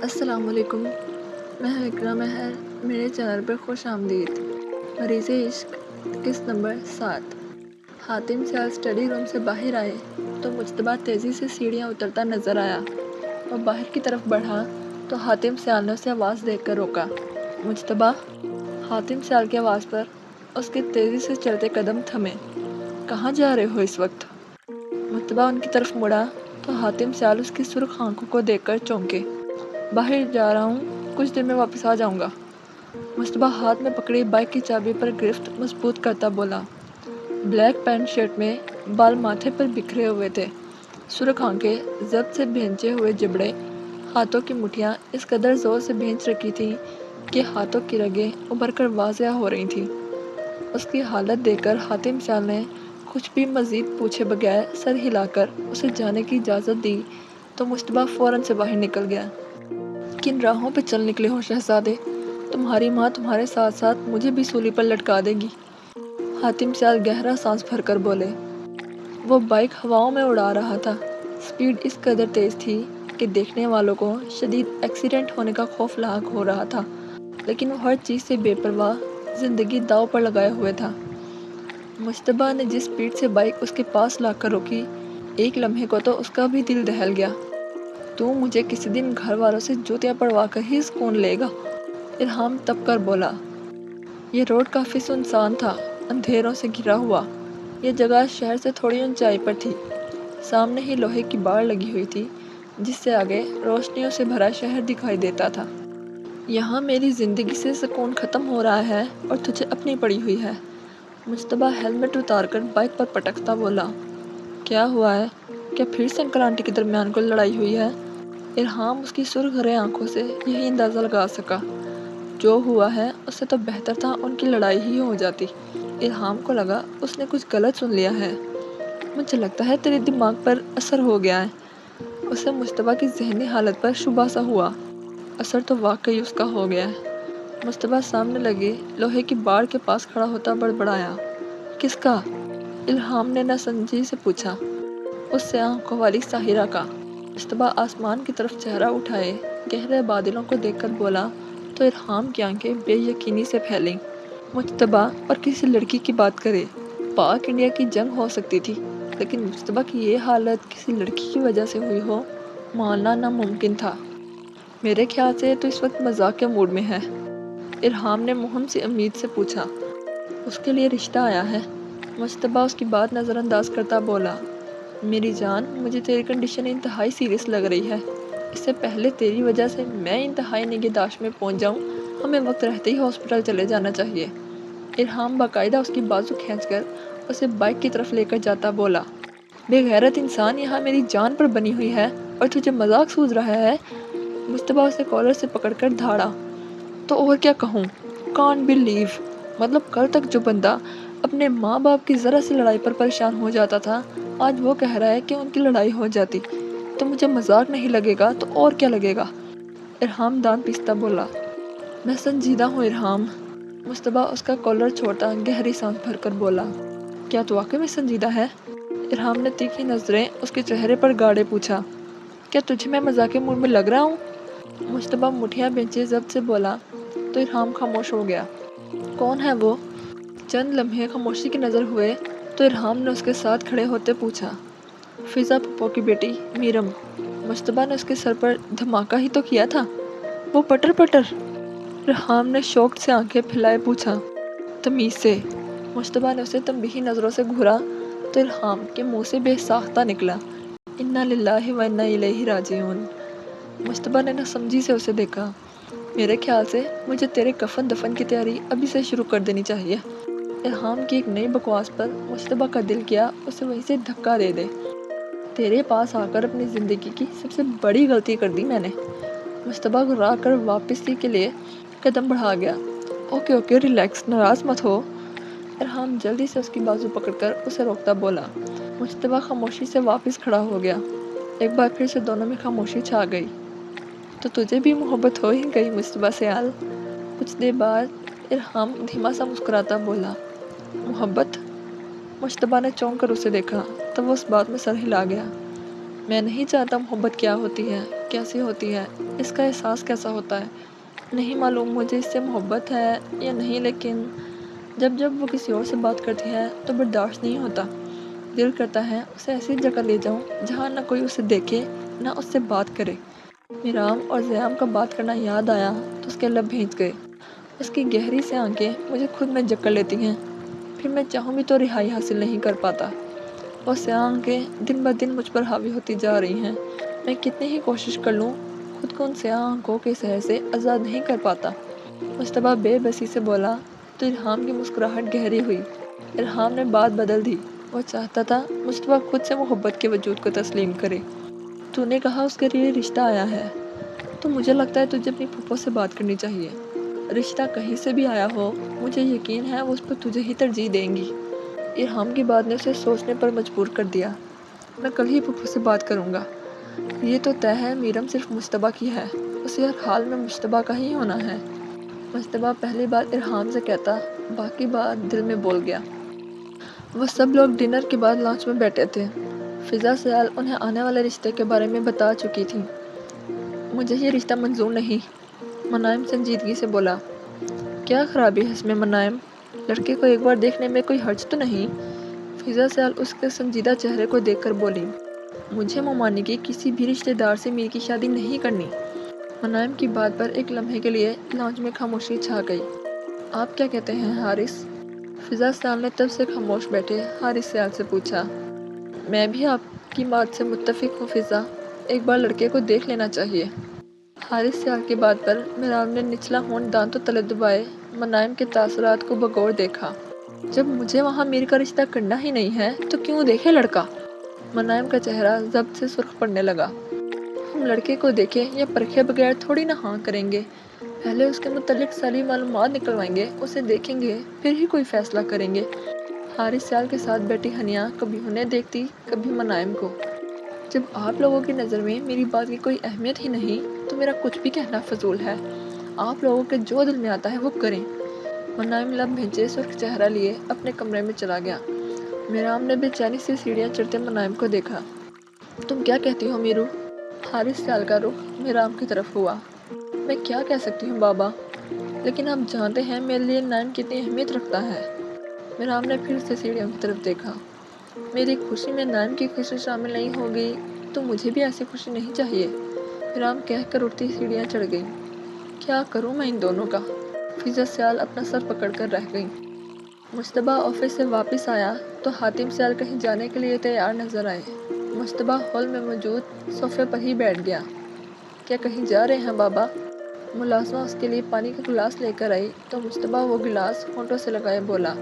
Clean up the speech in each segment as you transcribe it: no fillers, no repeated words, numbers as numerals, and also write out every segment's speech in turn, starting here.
السلام علیکم، میں ہوں اقرا مہر، میرے چینل پر خوش آمدید۔ مریض عشق قسط نمبر 7۔ حاتم سیال اسٹڈی روم سے باہر آئے تو مجتبیٰ تیزی سے سیڑھیاں اترتا نظر آیا۔ وہ باہر کی طرف بڑھا تو حاتم سیال نے اسے آواز دے کر روکا۔ مجتبیٰ! حاتم سیال کی آواز پر اس کے تیزی سے چلتے قدم تھمے۔ کہاں جا رہے ہو اس وقت؟ مجتبیٰ ان کی طرف مڑا تو حاتم سیال اس کی سرخ آنکھوں کو دیکھ کر چونکے۔ باہر جا رہا ہوں، کچھ دیر میں واپس آ جاؤں گا۔ مجتبیٰ ہاتھ میں پکڑی بائک کی چابی پر گرفت مضبوط کرتا بولا۔ بلیک پینٹ شرٹ میں بال ماتھے پر بکھرے ہوئے تھے، سرخ آنکھیں، ضبط سے بھینچے ہوئے جبڑے، ہاتھوں کی مٹھیاں اس قدر زور سے بھینچ رکھی تھیں کہ ہاتھوں کی رگیں ابھر کر واضح ہو رہی تھیں۔ اس کی حالت دیکھ کر حاتم سیال نے کچھ بھی مزید پوچھے بغیر سر ہلا کر اسے جانے کی اجازت دی تو مجتبیٰ فوراً سے باہر نکل گیا۔ کن راہوں پہ چل نکلے ہو شہزادے؟ تمہاری ماں تمہارے ساتھ ساتھ مجھے بھی سولی پر لٹکا دے گی۔ حاتم سیال گہرا سانس بھر کر بولے۔ وہ بائک ہواؤں میں اڑا رہا تھا۔ سپیڈ اس قدر تیز تھی کہ دیکھنے والوں کو شدید ایکسیڈنٹ ہونے کا خوف لاحق ہو رہا تھا، لیکن وہ ہر چیز سے بے پرواہ، زندگی داؤ پر لگائے ہوئے تھا۔ مجتبیٰ نے جس سپیڈ سے بائک اس کے پاس لا کر روکی، ایک لمحے کو تو اس کا بھی دل دہل گیا۔ تو مجھے کسی دن گھر والوں سے جوتیاں پڑوا کر ہی سکون لے گا، ارحام تپ کر بولا۔ یہ روڈ کافی سنسان تھا، اندھیروں سے گھرا ہوا۔ یہ جگہ شہر سے تھوڑی اونچائی پر تھی۔ سامنے ہی لوہے کی باڑ لگی ہوئی تھی جس سے آگے روشنیوں سے بھرا شہر دکھائی دیتا تھا۔ یہاں میری زندگی سے سکون ختم ہو رہا ہے اور تجھے اپنی پڑی ہوئی ہے۔ مجتبیٰ ہیلمٹ اتار کر بائک پر پٹکتا بولا۔ کیا ہوا ہے؟ کیا پھر شنکر آنٹی کے درمیان کوئی لڑائی ہوئی ہے؟ ارحام اس کی سرخ گرے آنکھوں سے یہی اندازہ لگا سکا۔ جو ہوا ہے اس سے تو بہتر تھا ان کی لڑائی ہی ہو جاتی۔ ارحام کو لگا اس نے کچھ غلط سن لیا ہے۔ مجھے لگتا ہے تیرے دماغ پر اثر ہو گیا ہے۔ اسے مجتبیٰ کی ذہنی حالت پر شبہ سا ہوا۔ اثر تو واقعی اس کا ہو گیا ہے۔ مجتبیٰ سامنے لگی لوہے کی باڑ کے پاس کھڑا ہوتا بڑبڑایا۔ کس کا؟ ارحام نے ناسمجھی سے پوچھا۔ اس سے آنکھوں والی ساحرہ کا۔ مجتبیٰ آسمان کی طرف چہرہ اٹھائے گہرے بادلوں کو دیکھ کر بولا تو ارحام کی آنکھیں بے یقینی سے پھیلیں۔ مجتبیٰ اور کسی لڑکی کی بات کرے، پاک انڈیا کی جنگ ہو سکتی تھی، لیکن مجتبیٰ کی یہ حالت کسی لڑکی کی وجہ سے ہوئی ہو، ماننا ناممکن تھا۔ میرے خیال سے تو اس وقت مذاق کے موڈ میں ہے، ارحام نے مہم سی امید سے پوچھا۔ اس کے لیے رشتہ آیا ہے؟ مجتبیٰ اس کی بات نظر انداز کرتا بولا۔ میری جان، مجھے تیری کنڈیشن انتہائی سیریس لگ رہی ہے۔ اس سے پہلے تیری وجہ سے میں انتہائی نگہداشت میں پہنچ جاؤں، ہمیں وقت رہتے ہی ہاسپٹل چلے جانا چاہیے۔ ارحام باقاعدہ اس کی بازو کھینچ کر اسے بائک کی طرف لے کر جاتا بولا۔ بے غیرت انسان، یہاں میری جان پر بنی ہوئی ہے اور تجھے مذاق سوز رہا ہے؟ مجتبیٰ اسے کالر سے پکڑ کر دھاڑا۔ تو اور کیا کہوں؟ کانٹ بلیو، مطلب کل تک جو بندہ اپنے ماں باپ کی ذرا سی لڑائی پر پریشان ہو جاتا تھا، آج وہ کہہ رہا ہے کہ ان کی لڑائی ہو جاتی تو مجھے مذاق نہیں لگے گا تو اور کیا لگے گا؟ ارحام دانت پیستا بولا۔ میں سنجیدہ ہوں ارحام۔ مجتبیٰ اس کا کالر چھوڑتا گہری سانس بھر کر بولا۔ کیا تو واقعی میں سنجیدہ ہے؟ ارحام نے تیکھی نظریں اس کے چہرے پر گاڑے پوچھا۔ کیا تجھے میں مذاقی موڈ میں لگ رہا ہوں؟ مجتبیٰ مٹھیاں بھینچے ضبط سے بولا تو ارحام خاموش ہو گیا۔ کون ہے وہ؟ چند لمحے خاموشی کے نظر ہوئے تو ارحام نے اس کے ساتھ کھڑے ہوتے پوچھا۔ فضا پھپھو کی بیٹی میرم۔ مجتبیٰ نے اس کے سر پر دھماکہ ہی تو کیا تھا۔ وہ پٹر پٹر؟ ارحام نے شوق سے آنکھیں پھیلائے پوچھا۔ تمیز سے۔ مجتبیٰ نے اسے تنبیہی نظروں سے گھورا تو ارحام کے منہ سے بے ساختہ نکلا۔ انا للہ و انا الیہ راجعون۔ مجتبیٰ نے ناسمجھی سے اسے دیکھا۔ میرے خیال سے مجھے تیرے کفن دفن کی تیاری ابھی سے شروع کر دینی چاہیے۔ ارحام کی ایک نئی بکواس پر مجتبیٰ کا دل کیا اسے وہیں سے دھکا دے دے۔ تیرے پاس آ کر اپنی زندگی کی سب سے بڑی غلطی کر دی میں نے۔ مجتبیٰ گھبرا کر واپسی کے لیے قدم بڑھا گیا۔ اوکے ریلیکس، ناراض مت ہو۔ ارحام جلدی سے اس کی بازو پکڑ کر اسے روکتا بولا۔ مجتبیٰ خاموشی سے واپس کھڑا ہو گیا۔ ایک بار پھر سے دونوں میں خاموشی چھا گئی۔ تو تجھے بھی محبت ہو ہی گئی مجتبیٰ سیال؟ کچھ دیر بعد ارحام دھیما سا مسکراتا بولا۔ محبت؟ مجتبیٰ نے چونک کر اسے دیکھا تو وہ اس بات میں سر ہلا گیا۔ میں نہیں جانتا محبت کیا ہوتی ہے، کیسی ہوتی ہے، اس کا احساس کیسا ہوتا ہے، نہیں معلوم مجھے اس سے محبت ہے یا نہیں، لیکن جب وہ کسی اور سے بات کرتی ہے تو برداشت نہیں ہوتا۔ دل کرتا ہے اسے ایسی جگہ لے جاؤں جہاں نہ کوئی اسے دیکھے نہ اس سے بات کرے۔ میرام اور زیام کا بات کرنا یاد آیا تو اس کے لب بھیج گئے۔ اس کی گہری سے آنکھیں مجھے خود میں جکڑ لیتی ہیں، پھر میں چاہوں بھی تو رہائی حاصل نہیں کر پاتا۔ وہ سیاہ آنکھیں دن بہ دن مجھ پر حاوی ہوتی جا رہی ہیں۔ میں کتنی ہی کوشش کر لوں خود کو ان سیاہ آنکھوں کے سحر سے آزاد نہیں کر پاتا۔ مصطبیٰ بے بسی سے بولا تو ارحام کی مسکراہٹ گہری ہوئی۔ ارحام نے بات بدل دی۔ وہ چاہتا تھا مصطبیٰ خود سے محبت کے وجود کو تسلیم کرے۔ تو نے کہا اس کے لیے رشتہ آیا ہے، تو مجھے لگتا ہے تجھے اپنی پھوپھو سے بات کرنی چاہیے۔ رشتہ کہیں سے بھی آیا ہو، مجھے یقین ہے وہ اس پر تجھے ہی ترجیح دیں گی۔ ارحام کی بات نے اسے سوچنے پر مجبور کر دیا۔ میں کل ہی پھوپھو سے بات کروں گا۔ یہ تو طے ہے میرم صرف مصطبیٰ کی ہے، اسے ہر حال میں مصطبیٰ کا ہی ہونا ہے۔ مصطبیٰ پہلی بات ارحام سے کہتا، باقی بات دل میں بول گیا۔ وہ سب لوگ ڈنر کے بعد لانچ میں بیٹھے تھے۔ فضا سیال انہیں آنے والے رشتے کے بارے میں بتا چکی تھی۔ مجھے یہ رشتہ منظور نہیں، منائم سنجیدگی سے بولا۔ کیا خرابی ہے اس میں منائم؟ لڑکے کو ایک بار دیکھنے میں کوئی حرج تو نہیں؟ فضا سیال اس کے سنجیدہ چہرے کو دیکھ کر بولی۔ مجھے ممانی کی کسی بھی رشتہ دار سے میر کی شادی نہیں کرنی۔ منائم کی بات پر ایک لمحے کے لیے لانچ میں خاموشی چھا گئی۔ آپ کیا کہتے ہیں حارث؟ فضا سیال نے تب سے خاموش بیٹھے حارث سیال سے پوچھا۔ میں بھی آپ کی بات سے متفق ہوں فضا، ایک بار لڑکے کو دیکھ لینا چاہیے۔ حارث سیال کی بات پر میرام نے نچلا ہونٹ دانتوں تلے دبائے منائم کے تاثرات کو بغور دیکھا۔ جب مجھے وہاں میر کا رشتہ کرنا ہی نہیں ہے تو کیوں دیکھے لڑکا؟ منائم کا چہرہ ضبط سے سرخ پڑنے لگا۔ ہم لڑکے کو دیکھے یا پرکھے بغیر تھوڑی نہ ہاں کریں گے، پہلے اس کے متعلق ساری معلومات نکلوائیں گے، اسے دیکھیں گے، پھر ہی کوئی فیصلہ کریں گے۔ حارث سیال کے ساتھ بیٹھی ہنیا کبھی انہیں دیکھتی کبھی منائم کو۔ جب آپ لوگوں کی نظر میں میری بات کی کوئی اہمیت ہی نہیں تو میرا کچھ بھی کہنا فضول ہے۔ آپ لوگوں کے جو دل میں آتا ہے وہ کریں۔ منائم لب بھیجے سرخ چہرہ لیے اپنے کمرے میں چلا گیا۔ میرام نے بے چینی سے سیڑھیاں چڑھتے منائم کو دیکھا۔ تم کیا کہتی ہو میرو؟ حارث سیال کا رخ میرام کی طرف ہوا۔ میں کیا کہہ سکتی ہوں بابا، لیکن آپ جانتے ہیں میرے لیے نائم کتنی اہمیت رکھتا ہے۔ میرام نے پھر سے سیڑھیوں کی طرف دیکھا۔ میری خوشی میں نائم کی خوشی شامل نہیں ہوگی تو مجھے بھی ایسی خوشی نہیں چاہیے۔ میرام کہہ کر اٹھتی سیڑھیاں چڑھ گئی۔ کیا کروں میں ان دونوں کا؟ فضا سیال اپنا سر پکڑ کر رہ گئی۔ مصطبیٰ آفس سے واپس آیا تو حاتم سیال کہیں جانے کے لیے تیار نظر آئے۔ مصطبیٰ ہال میں موجود صوفے پر ہی بیٹھ گیا۔ کیا کہیں جا رہے ہیں بابا؟ ملازمہ اس کے لیے پانی کا گلاس لے کر آئی تو مصطبیٰ وہ گلاس ہونٹوں سے لگائے بولا،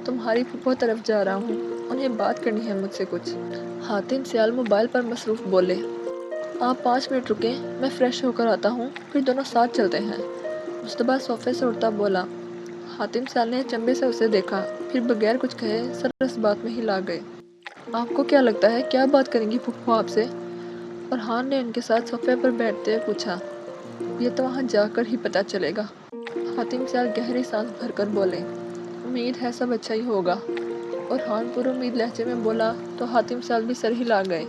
تمہاری پھوپھو طرف جا رہا ہوں، انہیں بات کرنی ہے مجھ سے کچھ۔ حاتم سیال موبائل پر مصروف بولے، آپ 5 منٹ رکیں، میں فریش ہو کر آتا ہوں، پھر دونوں ساتھ چلتے ہیں۔ مصطبیٰ صوفے سے اٹھتا بولا۔ حاتم سیال نے چنبے سے اسے دیکھا، پھر بغیر کچھ کہے سر اس بات میں ہی لا گئے۔ آپ کو کیا لگتا ہے کیا بات کریں گی پھوپھو آپ سے؟ فرحان نے ان کے ساتھ صوفے پر بیٹھتے ہوئے پوچھا۔ یہ تو وہاں جا کر ہی پتہ چلے گا۔ حاتم سیال گہری سانس بھر کر بولے، امید ہے سب اچھا ہی ہوگا۔ فرحان پر امید لہجے میں بولا تو حاتم سیال بھی سر ہلا گئے۔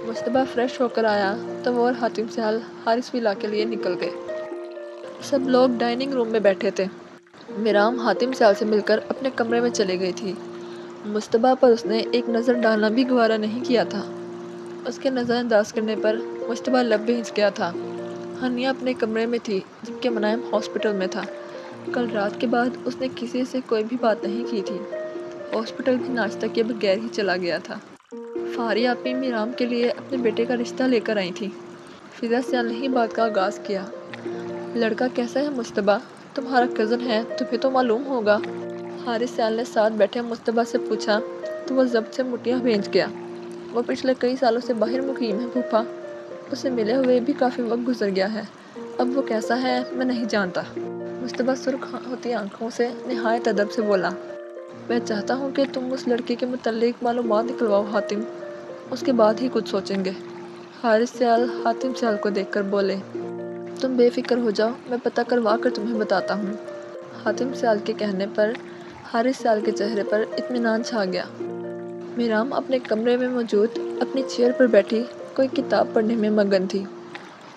مصطبیٰ فریش ہو کر آیا تو وہ اور حاتم سیال حارث ولا کے لیے نکل گئے۔ سب لوگ ڈائننگ روم میں بیٹھے تھے۔ میرام حاتم سیال سے مل کر اپنے کمرے میں چلی گئی تھی۔ مصطبیٰ پر اس نے ایک نظر ڈالنا بھی گوارا نہیں کیا تھا۔ اس کے نظر انداز کرنے پر مصطبیٰ لب بھیج گیا تھا۔ ہنیا اپنے کمرے میں تھی جبکہ منائم ہاسپٹل میں تھا۔ کل رات کے بعد اس نے کسی سے کوئی بھی بات نہیں کی تھی۔ ہاسپٹل بھی ناشتہ کے بغیر ہی چلا گیا تھا۔ فاری آپی میرام کے لیے اپنے بیٹے کا رشتہ لے کر آئی تھی۔ فضا سیال نے ہی بات کا آغاز کیا۔ لڑکا کیسا ہے مصطبیٰ؟ تمہارا کزن ہے، تمہیں تو معلوم ہوگا۔ حارث سیال نے ساتھ بیٹھے مصطبیٰ سے پوچھا تو وہ ضبط سے مٹیاں بھیج گیا۔ وہ پچھلے کئی سالوں سے باہر مقیم ہے پھوپھا، اسے ملے ہوئے بھی کافی وقت گزر گیا ہے، اب وہ کیسا ہے میں نہیں جانتا۔ مصطبیٰ سرخ ہوتی آنکھوں سے نہایت ادب سے بولا، میں چاہتا ہوں کہ تم اس لڑکے کے متعلق معلومات نکلواؤ حاتم، اس کے بعد ہی کچھ سوچیں گے۔ حارث سیال حاتم سیال کو دیکھ کر بولے، تم بے فکر ہو جاؤ، میں پتہ کروا کر تمہیں بتاتا ہوں۔ حاتم سیال کے کہنے پر حارث سیال کے چہرے پر اطمینان چھا گیا۔ میرام اپنے کمرے میں موجود اپنی چیئر پر بیٹھی کوئی کتاب پڑھنے میں مگن تھی۔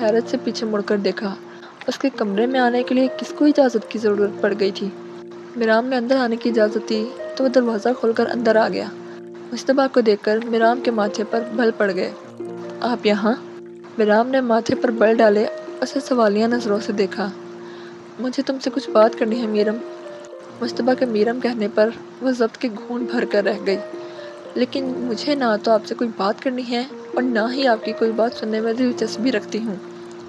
حیرت سے پیچھے مڑ کر دیکھا۔ اس کے کمرے میں آنے کے لیے کس کو اجازت کی ضرورت پڑ گئی تھی؟ میرام نے اندر آنے کی اجازت دی تو وہ دروازہ کھول کر اندر آ گیا۔ مشتبہ کو دیکھ کر میرام کے ماتھے پر بل پڑ گئے۔ آپ یہاں؟ میرام نے ماتھے پر بل ڈالے اسے سوالیہ نظروں سے دیکھا۔ مجھے تم سے کچھ بات کرنی ہے میرم۔ مشتبہ کے میرم کہنے پر وہ ضبط کے گھونٹ بھر کر رہ گئی۔ لیکن مجھے نہ تو آپ سے کوئی بات کرنی ہے اور نہ ہی آپ کی کوئی بات سننے میں دلچسپی رکھتی ہوں،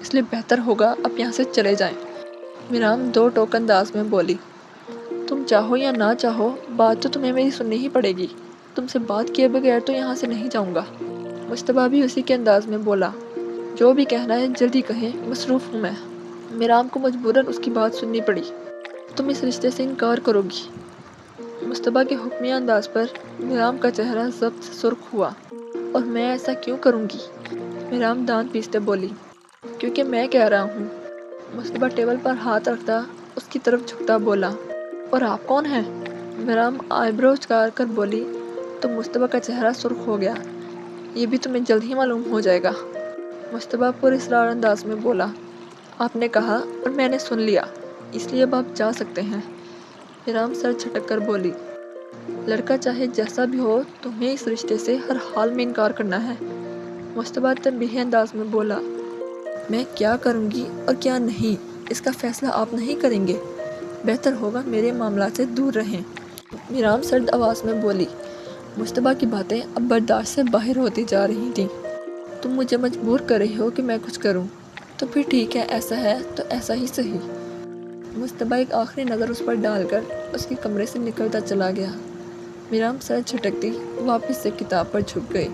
اس لیے بہتر ہوگا آپ یہاں سے چلے جائیں۔ میرام دو ٹوک انداز میں بولی۔ تم چاہو یا نہ چاہو بات تو تمہیں میری سننی ہی پڑے گی۔ تم سے بات کیے بغیر تو یہاں سے نہیں جاؤں گا۔ مشتبہ بھی اسی کے انداز میں بولا۔ جو بھی کہنا ہے جلدی کہیں، مصروف ہوں میں۔ میرام کو مجبوراً اس کی بات سننی پڑی۔ تم اس رشتے سے انکار کرو گی؟ مشتبہ کے حکمیہ انداز پر میرام کا چہرہ ضبط سے سرخ ہوا۔ اور میں ایسا کیوں کروں گی؟ میرام دانت پیستے بولی۔ کیونکہ میں کہہ رہا ہوں۔ مشتبہ ٹیبل پر ہاتھ رکھتا اس کی طرف جھکتا بولا۔ اور آپ کون ہیں؟ میرام آئی برو اچکار کر بولی تو مشتبہ کا چہرہ سرخ ہو گیا۔ یہ بھی تمہیں جلد ہی معلوم ہو جائے گا۔ مشتبہ پر اصرار انداز میں بولا۔ آپ نے کہا اور میں نے سن لیا، اس لیے اب آپ جا سکتے ہیں۔ میرام سر جھٹک کر بولی۔ لڑکا چاہے جیسا بھی ہو تمہیں اس رشتے سے ہر حال میں انکار کرنا ہے۔ مشتبہ تنبیہی انداز میں بولا۔ میں کیا کروں گی اور کیا نہیں اس کا فیصلہ آپ نہیں کریں گے؟ بہتر ہوگا میرے معاملات سے دور رہیں۔ میرام سرد آواز میں بولی۔ مشتبہ کی باتیں اب برداشت سے باہر ہوتی جا رہی تھیں۔ تم مجھے مجبور کر رہی ہو کہ میں کچھ کروں، تو پھر ٹھیک ہے، ایسا ہے تو ایسا ہی صحیح۔ مشتبہ ایک آخری نظر اس پر ڈال کر اس کے کمرے سے نکلتا چلا گیا۔ میرام سر جھٹکتی واپس سے کتاب پر جھک گئی۔